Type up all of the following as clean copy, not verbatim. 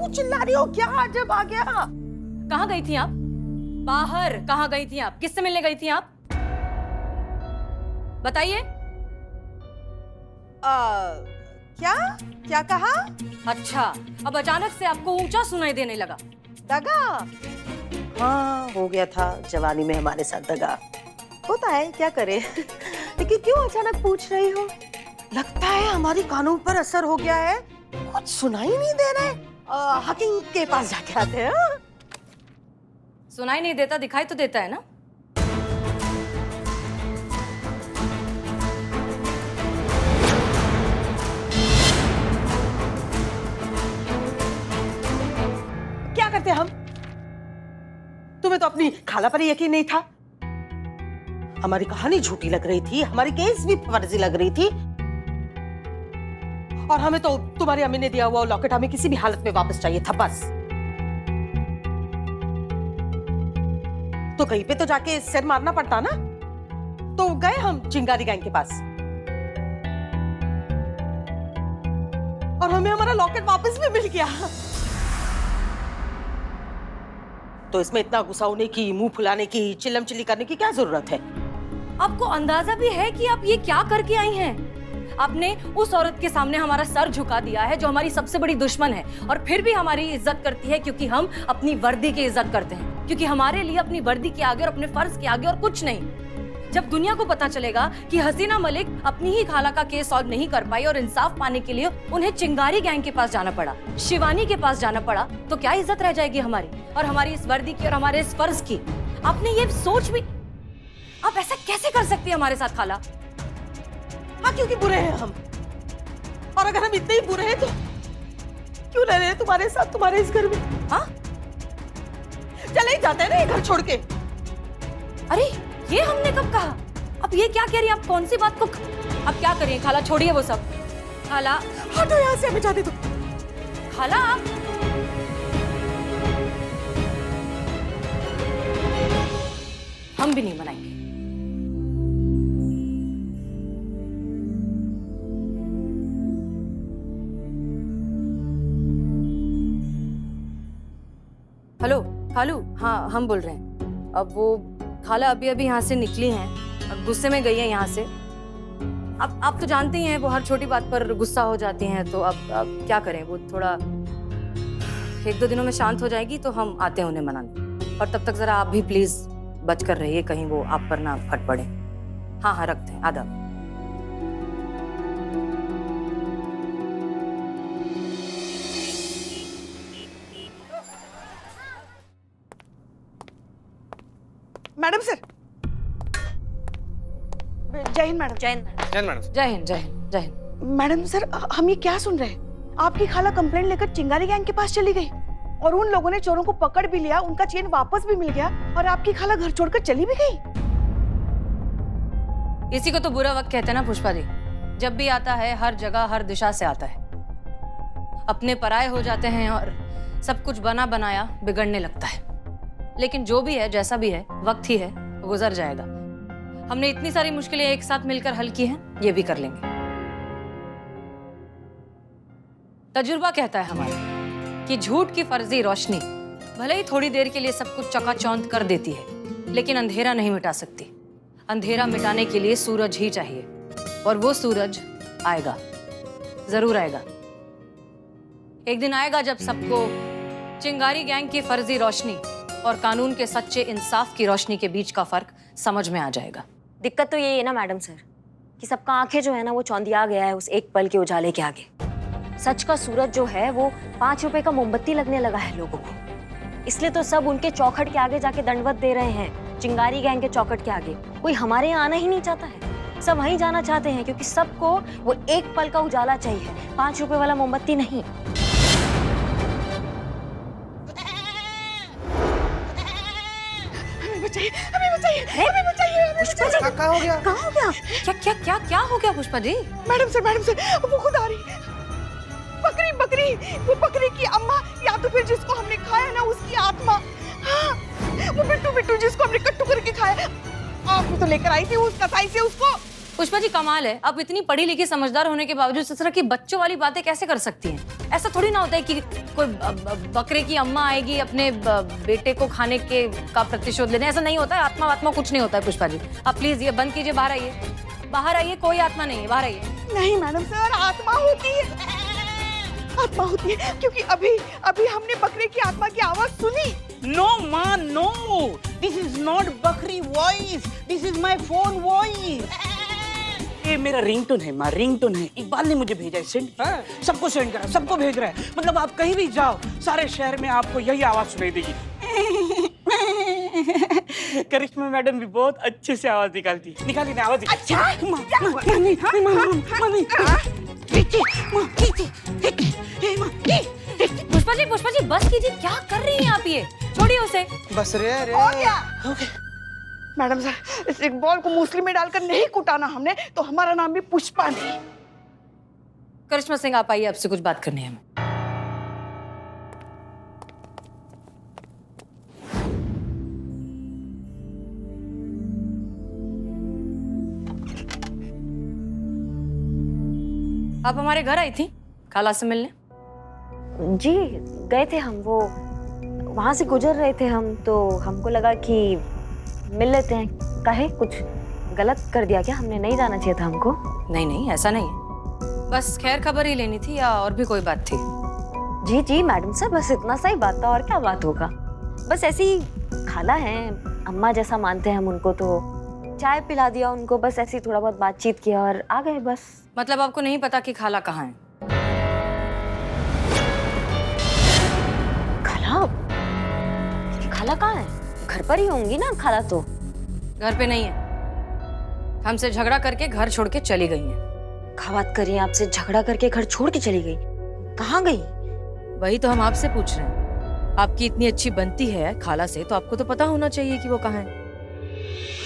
क्यों चिल्ला रही हो? क्या अजब आ गया? कहाँ गई थी आप? बाहर कहाँ गई थी आप? किससे मिलने गई थी आप? बताइए। क्या क्या कहा? अच्छा, अब अचानक से आपको ऊंचा सुनाई देने लगा। दगा? हाँ, हो गया था जवानी में हमारे साथ दगा। होता है, क्या करे। लेकिन क्यों अचानक पूछ रही हो? लगता है हमारी कानों पर असर हो गया है, कुछ सुनाई नहीं दे रहा है। हकीम के पास जाके आते हैं। सुनाई नहीं देता, दिखाई तो देता है ना। क्या करते हम? तुम्हें तो अपनी खाला पर यकीन नहीं था। हमारी कहानी झूठी लग रही थी, हमारी केस भी फर्जी लग रही थी, और हमें तो तुम्हारी अम्मी ने दिया हुआ लॉकेट हमें किसी भी हालत में वापस चाहिए था बस। तो कहीं पे तो जाके सिर मारना पड़ता ना। तो गए हम चिंगारी गैंग के पास, और हमें हमारा लॉकेट वापस भी मिल गया। तो इसमें इतना गुस्सा होने की, मुंह फुलाने की, चिल्लम चिल्ली करने की क्या जरूरत है? आपको अंदाजा भी है कि आप ये क्या करके आई हैं? आपने उस औरत के सामने हमारा सर झुका दिया है जो हमारी सबसे बड़ी दुश्मन है, और फिर भी हमारी इज्जत करती है क्योंकि हम अपनी वर्दी की इज्जत करते हैं, क्योंकि हमारे लिए अपनी वर्दी के आगे और अपने फर्ज के आगे और कुछ नहीं। जब दुनिया को पता चलेगा कि हसीना मलिक अपनी ही खाला का केस सॉल्व नहीं कर पाई और इंसाफ पाने के लिए उन्हें चिंगारी गैंग के पास जाना पड़ा, शिवानी के पास जाना पड़ा, तो क्या इज्जत रह जाएगी हमारी और हमारी इस वर्दी की और हमारे इस फर्ज की? आपने ये सोच भी, आप ऐसा कैसे कर सकती है हमारे साथ खाला? हाँ, क्योंकि बुरे हैं हम, और अगर हम इतने ही बुरे हैं तो क्यों रह रहे हैं तुम्हारे साथ, तुम्हारे इस घर में? हाँ, चले ही जाते हैं ना ये घर छोड़ के। अरे ये हमने कब कहा? अब ये क्या कह रही हैं आप? कौन सी बात को अब क्या करिए? खाला छोड़िए वो सब। खाला हटो यहाँ से, हमें जाने दो। खाला आप हम भी नहीं मनाएंगे। हेलो खालू, हाँ हम बोल रहे हैं। अब वो खाला अभी अभी यहाँ से निकली हैं, अब गुस्से में गई हैं यहाँ से। अब आप तो जानते ही हैं वो हर छोटी बात पर गुस्सा हो जाती हैं, तो अब क्या करें, वो थोड़ा 1-2 दिनों में शांत हो जाएगी तो हम आते हैं उन्हें मनाने। और तब तक जरा आप भी प्लीज बच कर रहिए, कहीं वो आप पर ना फट पड़े। हाँ हाँ रखते हैं, आदाब। मैडम सर, जय हिंद मैडम। जय हिंद मैडम। जय हिंद जय हिंद जय हिंद। मैडम सर, हम ये क्या सुन रहे हैं? आपकी खाला कंप्लेंट लेकर चिंगारी गैंग के पास चली गई और उन लोगों ने चोरों को पकड़ भी लिया, उनका चेन वापस भी मिल गया, और आपकी खाला घर छोड़कर चली भी गई। इसी को तो बुरा वक्त कहते हैं ना पुष्पा दी। जब भी आता है हर जगह हर दिशा से आता है, अपने पराये हो जाते हैं और सब कुछ बना बनाया बिगड़ने लगता है। लेकिन जो भी है, जैसा भी है, वक्त ही है, गुजर जाएगा। हमने इतनी सारी मुश्किलें एक साथ मिलकर हल की हैं, ये भी कर लेंगे। तजुर्बा कहता है हमारा कि झूठ की फर्जी रोशनी भले ही थोड़ी देर के लिए सब कुछ चकाचौंध कर देती है, लेकिन अंधेरा नहीं मिटा सकती। अंधेरा मिटाने के लिए सूरज ही चाहिए, और वो सूरज आएगा, जरूर आएगा। एक दिन आएगा जब सबको चिंगारी गैंग की फर्जी रोशनी और कानून के सच्चे इंसाफ की रोशनी के बीच का फर्क समझ में आ जाएगा। दिक्कत तो यही है ना मैडम सर, कि सबका आंखें जो है ना वो चौंधिया गया है उस एक पल के उजाले के आगे। सच का सूरज जो है वो 5 रुपए का मोमबत्ती लगने लगा है लोगों को। इसलिए तो सब उनके चौखट के आगे जाके दंडवत दे रहे हैं, चिंगारी गैंग के चौखट के आगे। कोई हमारे यहाँ आना ही नहीं चाहता है, सब वहीं जाना चाहते हैं, क्योंकि सबको वो एक पल का उजाला चाहिए, 5 रुपए वाला मोमबत्ती नहीं। पुष्पा जी, क्या हो गया? कहाँ हो गया? क्या क्या क्या क्या हो गया पुष्पा जी? मैडम सर, वो खुद आ रही है। बकरी, वो बकरी की अम्मा, या तो फिर जिसको हमने खाया ना उसकी आत्मा। हाँ, वो बिट्टू जिसको हमने कट्टू करके खाया। आप तो लेकर आई थी उस कसाई से उसको। पुष्पा जी कमाल है, आप इतनी पढ़ी लिखी समझदार होने के बावजूद इस तरह की बच्चों वाली बातें कैसे कर सकती हैं? ऐसा थोड़ी ना होता है कि कोई बकरे की अम्मा आएगी अपने बेटे को खाने के का प्रतिशोध लेने, ऐसा नहीं होता है। आत्मा वात्मा कुछ नहीं होता है पुष्पा जी, आप प्लीज ये बंद कीजिए, बाहर आइए, बाहर आइए, कोई आत्मा नहीं है, बाहर आइए। नहीं मैडम सर, आत्मा होती है, आत्मा होती है, क्योंकि अभी अभी हमने बकरे की आत्मा की आवाज सुनी। No, ma, no. This is not बकरी voice. This is my phone voice. ये मेरा रिंगटोन है माँ, रिंगटोन है। इकबाल ने मुझे भेजा है, सेंड, सबको सेंड करा, सबको भेज रहा है। मतलब आप कहीं भी जाओ, सारे शहर में आपको यही आवाज सुनाई देगी। करिश्मा मैडम भी बहुत अच्छे से आवाज निकालती है। निकाली ना आवाज। अच्छा? पुष्पा जी बस कीजिए, क्या कर रही हैं आप? ये छोड़िए उसे। बस रे रे। ओके मैडम सर, इस इकबाल को मूसली में डालकर नहीं कुटाना हमने, तो हमारा नाम भी पुष्पा नहीं। करिश्मा सिंह आप आइए, आपसे कुछ बात करनी है हमें। आप हमारे घर आई थी खाला से मिलने? जी गए थे हम, वो वहां से गुजर रहे थे हम, तो हमको लगा कि मिल लेते हैं। काहे कुछ गलत कर दिया क्या? हमने नहीं जाना चाहिए था हमको? नहीं नहीं, ऐसा नहीं है, बस खैर खबर ही लेनी थी, या और भी कोई बात थी? जी जी मैडम सर, बस इतना सा ही बात था, और क्या बात होगा। बस ऐसी खाला हैं, अम्मा जैसा मानते हैं हम उनको, तो चाय पिला दिया उनको, बस ऐसी थोड़ा बहुत बातचीत किया और आ गए बस। मतलब आपको नहीं पता कि खाला कहाँ है? खाला? खाला कहाँ है? घर पर ही होंगी ना खाला तो। घर पे नहीं है, हमसे झगड़ा करके घर छोड़ के चली गई हैं। क्या बात करिए, आपसे झगड़ा करके घर छोड़ के चली गई? कहाँ गई? वही तो हम आपसे पूछ रहे हैं। आपकी इतनी अच्छी बनती है खाला से, तो आपको तो पता होना चाहिए कि वो कहाँ है।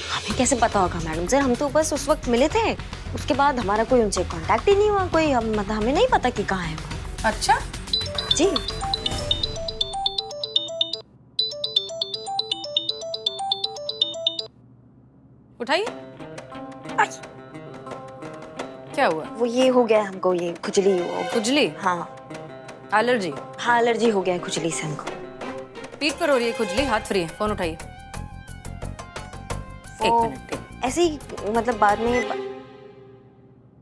हमें कैसे पता होगा मैडम सर, हम तो बस उस वक्त मिले थे, उसके बाद हमारा कोई उनसे कांटेक्ट ही नहीं हुआ, कोई हम मतलब हमें नहीं पता कि कहाँ है वो। अच्छा जी। उठाइए। क्या हुआ? वो ये हो गया हमको, ये खुजली खुजली? हाँ एलर्जी? हाँ एलर्जी हो गया है खुजली से हमको। पीठ पर हो रही है खुजली, हाथ फ्री है, फोन उठाइए। एक मिनट। ऐसे ही मतलब बाद में।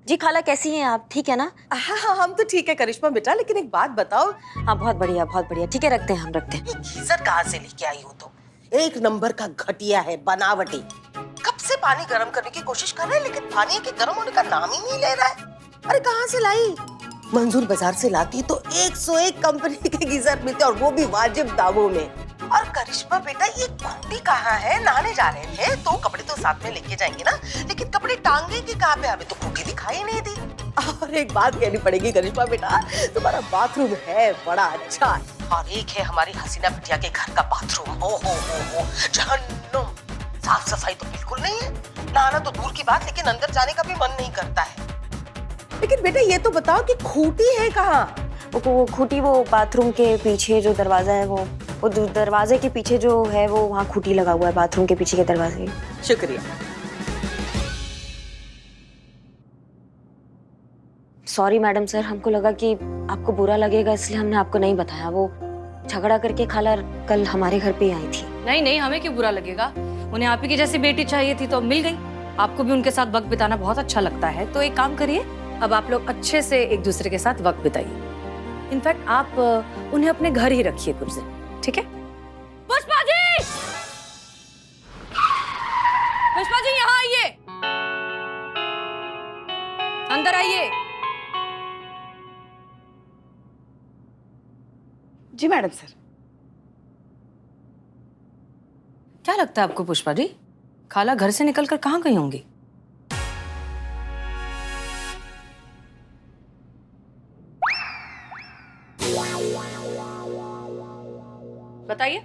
जी खाला कैसी हैं आप? ठीक है ना? हाँ हाँ, हम तो ठीक है करिश्मा बेटा, लेकिन एक बात बताओ। हाँ बहुत बढ़िया बहुत बढ़िया, ठीक है रखते हैं, हम रखते हैं। ये गीजर कहाँ से लेके आई हो? तो एक नंबर का घटिया है, बनावटी। कब से पानी गर्म करने की कोशिश कर रहे हैं, लेकिन पानी के गर्म होने का नाम ही नहीं ले रहा है। अरे कहाँ से लाई? मंजूर बाजार से लाती तो 101 कंपनी के गीजर मिलते, और वो भी वाजिब दामों में। और करिश्मा बेटा, ये खूंटी कहाँ है? नहाने जा रहे थे तो कपड़े तो साथ में लेके जाएंगे ना, लेकिन कपड़े टांगेंगे कहाँ पे? हमें तो खूंटी दिखाई नहीं दी। और एक बात कहनी पड़ेगी करिश्मा बेटा, तुम्हारा बाथरूम है बड़ा अच्छा, और एक है हमारी हसीना बिटिया के घर का बाथरूम। हो जहन्नुम। साफ सफाई तो बिल्कुल नहीं है, नहाना तो दूर की बात, लेकिन अंदर जाने का भी मन नहीं करता है। लेकिन बेटा ये तो बताओ कि खूंटी है कहाँ? वो खूंटी वो बाथरूम के पीछे जो दरवाजा है, वो दरवाजे के पीछे जो है, वो वहाँ खूंटी लगा हुआ है बाथरूम के पीछे के दरवाजे। शुक्रिया। सॉरी मैडम सर, हमको लगा कि आपको बुरा लगेगा, इसलिए हमने आपको नहीं बताया। वो झगड़ा करके खाला कल हमारे घर पे आई थी। नहीं नहीं, हमें क्यों बुरा लगेगा? उन्हें आप ही की जैसी बेटी चाहिए थी तो मिल गई। आपको भी उनके साथ वक्त बिताना बहुत अच्छा लगता है, तो एक काम करिए, अब आप लोग अच्छे से एक दूसरे के साथ वक्त बिताइए। इनफैक्ट आप उन्हें अपने घर ही रखिए कुछ दिन, ठीक है? पुष्पा जी! पुष्पा जी यहाँ आइए, अंदर आइए। जी मैडम सर। क्या लगता है आपको पुष्पा जी, खाला घर से निकलकर कहाँ गई होंगी? बताइए।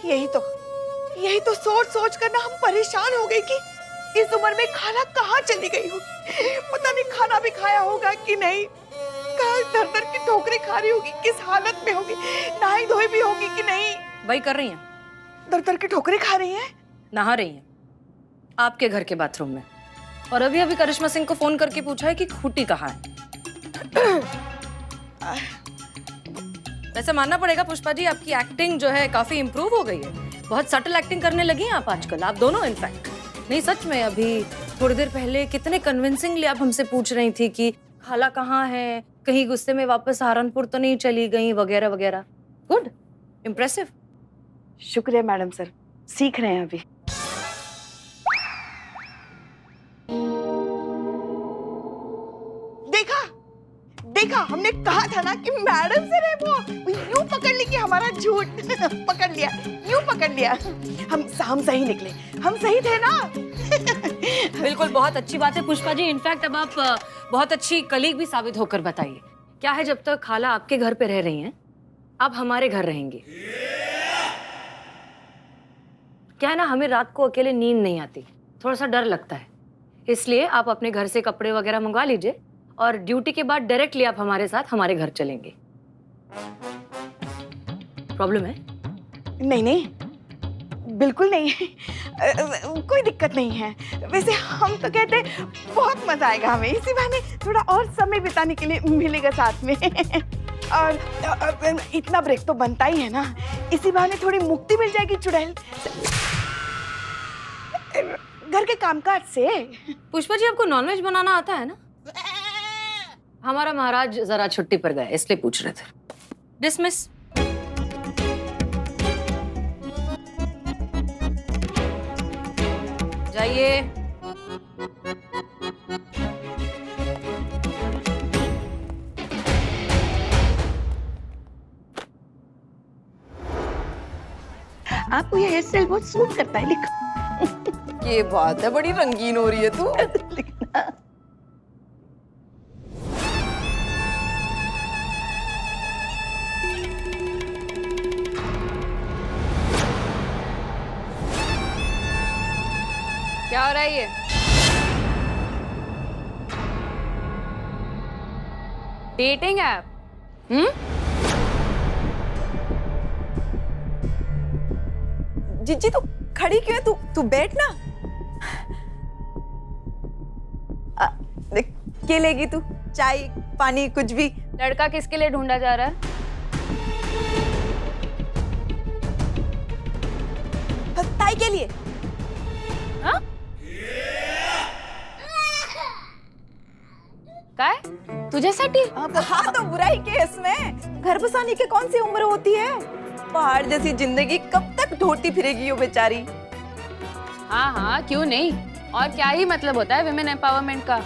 यही तो सोच सोच कर ना हम परेशान हो गए कि इस उम्र में खाला कहाँ चली गई हो। पता नहीं खाना भी खाया होगा कि नहीं, कहाँ दर दर की ठोकरें खा रही होगी, किस हालत में होगी, नहाई धोई भी होगी कि नहीं। वही कर रही हैं, दर दर की ठोकरें खा रही हैं, नहा रही हैं। आपके घर के बाथरूम में। और अभी अभी करिश्मा सिंह को फोन करके पूछा है कि खूटी कहाँ है। वैसे मानना पड़ेगा पुष्पा जी, आपकी एक्टिंग जो है काफी इम्प्रूव हो गई है। बहुत सटल एक्टिंग करने लगी हैं आप आजकल, आप दोनों इनफैक्ट। नहीं सच में, अभी थोड़ी देर पहले कितने कन्विंसिंगली आप हमसे पूछ रही थी कि खाला कहाँ है, कहीं गुस्से में वापस सहारनपुर तो नहीं चली गई, वगैरह वगैरह। Good, impressive. शुक्रिया मैडम सर, सीख रहे हैं अभी। देखा देखा, हमने कहा था ना कि मैडम सर है वो यूं पकड़ ली कि हमारा झूठ पकड़ लिया, यूं पकड़ लिया। हम सही निकले, हम सही थे ना। बिल्कुल, बहुत अच्छी बात है पुष्पा जी। इनफैक्ट अब आप बहुत अच्छी कलीग भी साबित होकर बताइए। क्या है, जब तक खाला आपके घर पे रह रही हैं, आप हमारे घर रहेंगे। क्या है ना, हमें रात को अकेले नींद नहीं आती, थोड़ा सा डर लगता है। इसलिए आप अपने घर से कपड़े वगैरह मंगवा लीजिए और ड्यूटी के बाद डायरेक्टली आप हमारे साथ हमारे घर चलेंगे। प्रॉब्लम है? नहीं नहीं, बिल्कुल नहीं, कोई दिक्कत नहीं है। वैसे हम तो कहते बहुत मजा आएगा हमें, इसी बहाने थोड़ा और समय बिताने के लिए मिलेगा साथ में। और इतना ब्रेक तो बनता ही है ना, इसी बहाने थोड़ी मुक्ति मिल जाएगी चुड़ैल घर के कामकाज से। पुष्पा जी, आपको नॉनवेज बनाना आता है ना? हमारा महाराज जरा छुट्टी पर गए, इसलिए पूछ रहे थे। डिसमिस। जाइए। आपको ये हेयर स्टाइल बहुत सूट करता है, लिखो। ये बात है, बड़ी रंगीन हो रही है तू। लिखना। क्या हो रहा है ये? Dating app? जीजी तू खड़ी क्यों है? तू बैठ ना। क्या लेगी तू? चाय, पानी, कुछ भी? लड़का किसके लिए ढूंढा जा रहा है? ताई के लिए। हाँ? काय? तुझ्यासाठी? हाँ तो बुराई के इसमें, घर बसाने की कौन सी उम्र होती है? पहाड़ जैसी जिंदगी कब तक ढोती फिरेगी यो बेचारी। हाँ हाँ, क्यों नहीं। और क्या ही मतलब होता है विमेन एम्पावरमेंट का,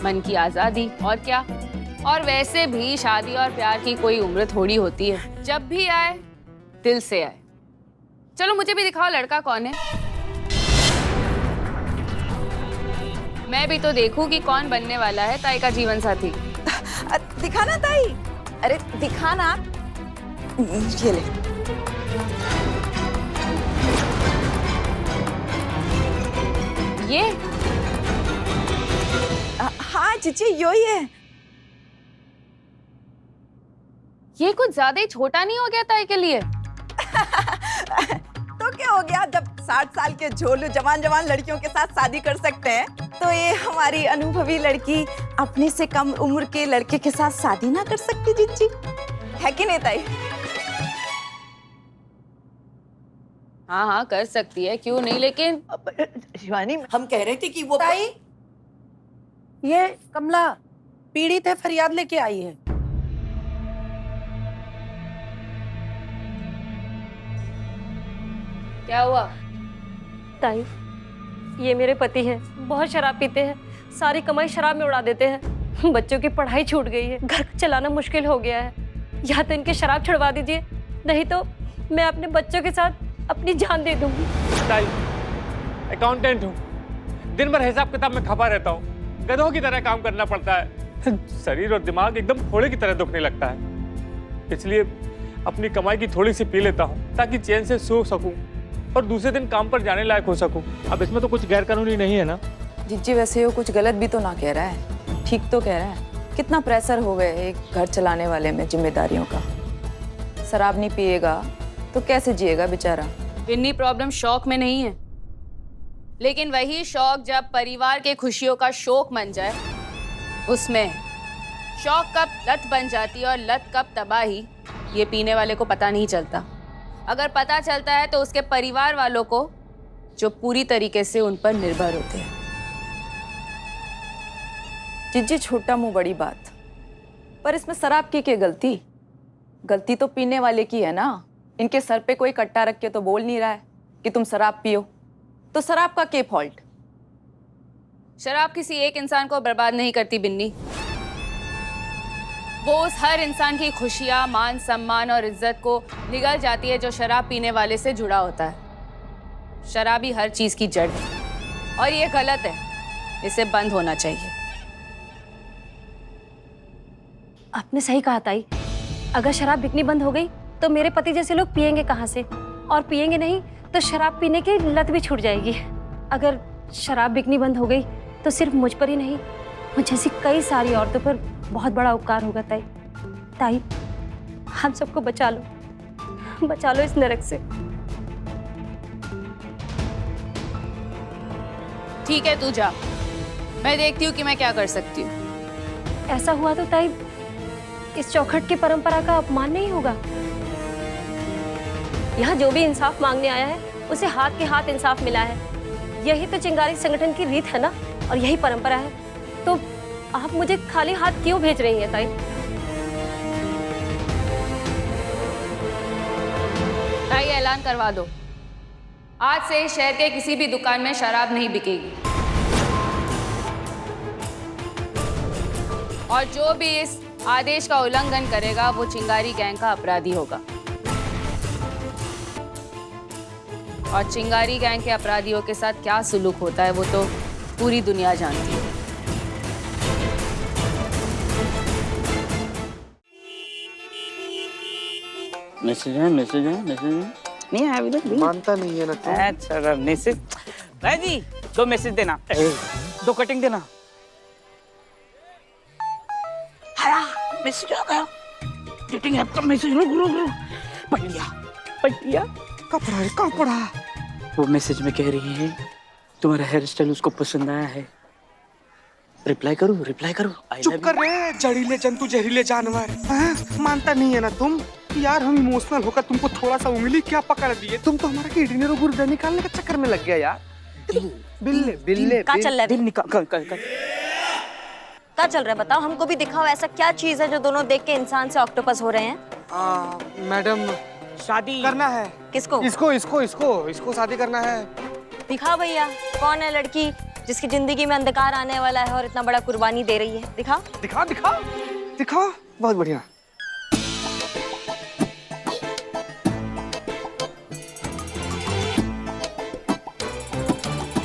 मन की आजादी, और क्या। और वैसे भी शादी और प्यार की कोई उम्र थोड़ी होती है, जब भी आए दिल से आए। चलो मुझे भी दिखाओ लड़का कौन है, मैं भी तो देखूं कि कौन बनने वाला है ताई का जीवन साथी। दिखाना ताई, अरे दिखाना। ये ले। ये हाँ जीजी, यो ही है। ये कुछ ज्यादा ही छोटा नहीं हो गया ताई के लिए? तो क्या हो गया, जब 60 साल के झोलू जवान जवान लड़कियों के साथ शादी कर सकते हैं, तो ये हमारी अनुभवी लड़की अपने से कम उम्र के लड़के के साथ शादी ना कर सकती जीजी, है कि नहीं ताई? हाँ हाँ कर सकती है, क्यों नहीं। लेकिन शिवानी, हम कह रहे थे कि वो ताई, ये कमला पीड़ित है, फरियाद लेके आई है। क्या हुआ? ताई, ये मेरे पति हैं, बहुत शराब पीते हैं, सारी कमाई शराब में उड़ा देते हैं। बच्चों की पढ़ाई छूट गई है, घर चलाना मुश्किल हो गया है। या तो इनके शराब छुड़वा दीजिए, नहीं तो मैं अपने बच्चों के साथ अपनी जान दे दूंगी। ताई, अकाउंटेंट हूँ, दिन भर हिसाब किताब में खपा रहता हूँ, गधों की तरह काम करना पड़ता है, शरीर और दिमाग एकदम फोड़े की तरह दुखने लगता है। इसलिए अपनी कमाई की थोड़ी सी पी लेता हूँ ताकि चैन से सो सकूं और दूसरे दिन काम पर जाने लायक हो सकूं। अब इसमें तो कुछ गैर कानूनी नहीं है ना? जीजी वैसे वो कुछ गलत भी तो ना कह रहा है, ठीक तो कह रहा है। कितना प्रेशर हो गया है एक घर चलाने वाले में जिम्मेदारियों का। शराब नहीं पिएगा तो कैसे जिएगा बेचारा। विन्नी प्रॉब्लम शौक में नहीं है, लेकिन वही शौक जब परिवार के खुशियों का शोक बन जाए, उसमें शौक कब लत बन जाती है और लत कब तबाही, ये पीने वाले को पता नहीं चलता। अगर पता चलता है तो उसके परिवार वालों को, जो पूरी तरीके से उन पर निर्भर होते हैं। जीजी छोटा मुंह बड़ी बात, पर इसमें शराब की क्या गलती? गलती तो पीने वाले की है ना। इनके सर पे कोई कट्टा रख के तो बोल नहीं रहा है कि तुम शराब पियो, तो शराब का क्या फॉल्ट? शराब किसी एक इंसान को बर्बाद नहीं करती बिन्नी, वो उस हर इंसान की खुशियां, मान सम्मान और इज्जत को निगल जाती है जो शराब पीने वाले से जुड़ा होता है। शराब ही हर चीज की जड़ है और ये गलत है, इसे बंद होना चाहिए। आपने सही कहा ताई, अगर शराब बिकनी बंद हो गई तो मेरे पति जैसे लोग पिएंगे कहाँ से, और पिएंगे नहीं तो शराब पीने की लत भी छूट जाएगी। अगर शराब बिकनी बंद हो गई तो सिर्फ मुझ पर ही नहीं, मुझ जैसी कई सारी औरतों पर बहुत बड़ा उपकार होगा। ताई ताई हम सबको बचा लो इस नरक से। ठीक है, तू जा, मैं देखती हूँ कि मैं क्या कर सकती हूँ। ऐसा हुआ तो ताई इस चौखट की परंपरा का अपमान नहीं होगा। यहाँ जो भी इंसाफ मांगने आया है उसे हाथ के हाथ इंसाफ मिला है। यही तो चिंगारी संगठन की रीत है ना, और यही परंपरा है। तो आप मुझे खाली हाथ क्यों भेज रही हैं ताई? ताई ऐलान करवा दो, आज से इस शहर के किसी भी दुकान में शराब नहीं बिकेगी, और जो भी इस आदेश का उल्लंघन करेगा वो चिंगारी गैंग का अपराधी होगा। और चिंगारी गैंग के अपराधियों के साथ क्या सुलूक होता है वो तो पूरी दुनिया जानती है। मैसेज है नहीं आया अभी तक? मानता नहीं है ना तू। अच्छा मैसेज भाई जी, 2 मैसेज देना, 2 कटिंग देना। मैसेज आ गया, डेटिंग ऐप का मैसेज। रुक पढ़ लिया। कहाँ पढ़ा? वो मैसेज में कह रही है तुम्हारा हेयर स्टाइल उसको पसंद आया है। रिप्लाई करूँ? चुप कर रहे जहरीले जंतु, जहरीले जानवर। मानता नहीं है ना तुम? यार हम इमोशनल होकर तुमको थोड़ा सा उंगली क्या पकड़ दिए, तुम तो हमारा किडनी और गुर्दा निकालने के चक्कर में लग गया यार। बिल्ले क्या चल रहा है? दिल निकाल क्या चल रहा है बताओ, हमको भी दिखाओ। ऐसा क्या चीज है जो दोनों देख के इंसान से ऑक्टोपस हो रहे हैं? मैडम शादी करना है। किसको? इसको शादी करना है। दिखाओ भैया, कौन है लड़की जिसकी जिंदगी में अंधकार आने वाला है और इतना बड़ा कुर्बानी दे रही है? दिखाओ। बहुत बढ़िया।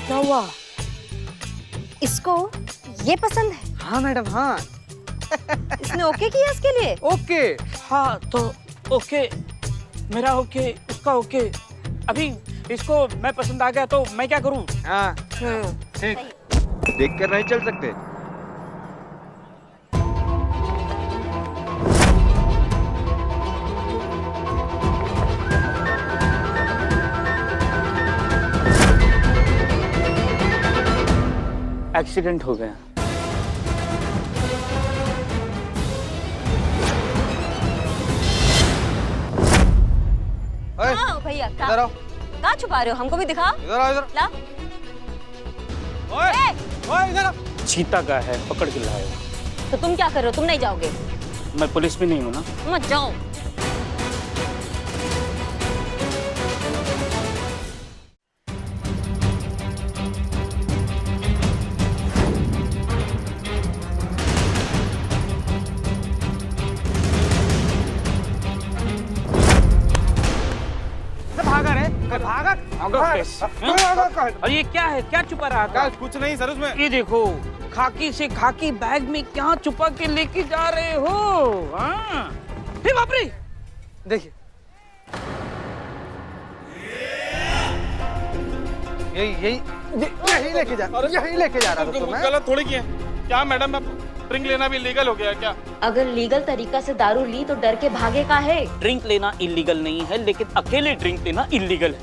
क्या हुआ? इसको ये पसंद है? हाँ मैडम, हाँ। इसने ओके किया इसके लिए? ओके। हाँ तो ओके, मेरा ओके, उसका ओके। अभी इसको मैं पसंद आ गया तो मैं क्या करूँ? हाँ ठीक, देख कर नहीं चल सकते। एक्सीडेंट हो गया। हाँ भैया, इधर आओ। कहाँ छुपा रहे हो? हमको भी दिखाओ। इधर आओ। ला। ओए इधर आओ। चीता का है, पकड़ के लाए। तो तुम क्या कर रहे हो? तुम नहीं जाओगे? मैं पुलिस में नहीं हूँ ना। मत जाओ। और ये क्या है? क्या छुपा रहा था? कुछ नहीं सर उसमें। ये देखो, खाकी से खाकी बैग में क्या छुपा के लेके जा रहे हो? हाँ, बाप रे। देखिए, यही लेके जा रहा था। तो गलत थोड़ी किया क्या मैडम? ड्रिंक लेना भी लीगल हो गया क्या? अगर लीगल तरीका से दारू ली तो डर के भागे का है? ड्रिंक लेना इलीगल नहीं है, लेकिन अकेले ड्रिंक लेना इलीगल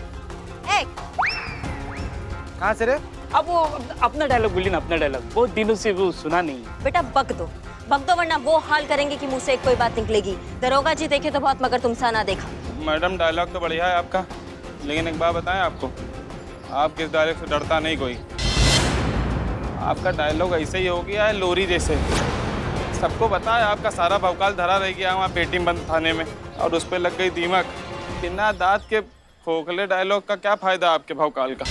है। कहाँ से रे? अब वो अपना डायलॉग बोलिए ना, अपना डायलॉग। बहुत दिनों से वो सुना नहीं है। बेटा बक दो वरना वो हाल करेंगे कि मुंह से कोई बात निकलेगी। दरोगा जी देखे तो बहुत मगर तुमसा ना देखा। मैडम डायलॉग तो बढ़िया है आपका, लेकिन एक बात बताएं आपको, आप किस डायलॉग से डरता नहीं कोई। आपका डायलॉग ऐसे ही हो गया है लोरी जैसे। सबको पता है आपका सारा भौकाल धरा रह गया वहाँ पेटी बंद थाने में, और उस पर लग गई दीमक। बिना दांत के खोखले डायलॉग का क्या फायदा आपके भौकाल का।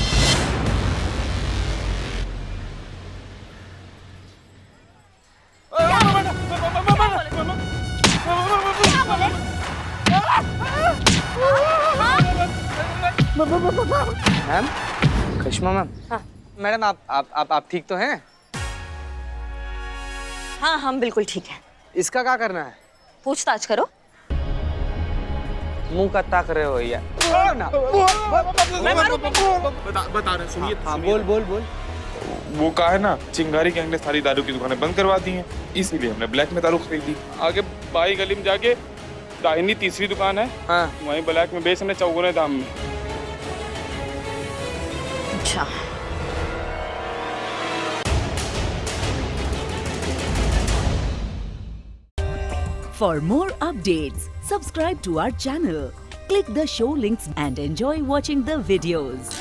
मैम, करिश्मा मैम। हाँ। मैडम आप ठीक तो हैं? हाँ हम बिल्कुल ठीक है। इसका क्या करना है? पूछताछ करो। मुंह का ताक रहे हो यार। बता रहे सुनिए। हाँ बोल बोल बोल। वो कहा है ना, चिंगारी गैंग ने सारी दारू की दुकानें बंद करवा दी हैं, इसीलिए हमने ब्लैक में दारू खरीद दी। आगे बाई गली में जाके दाहिनी तीसरी दुकान है, हाँ। वहीं ब्लैक में बेच रहे चौगुने दाम में। अच्छा। For more updates, subscribe to our channel, click the show links and enjoy watching the videos.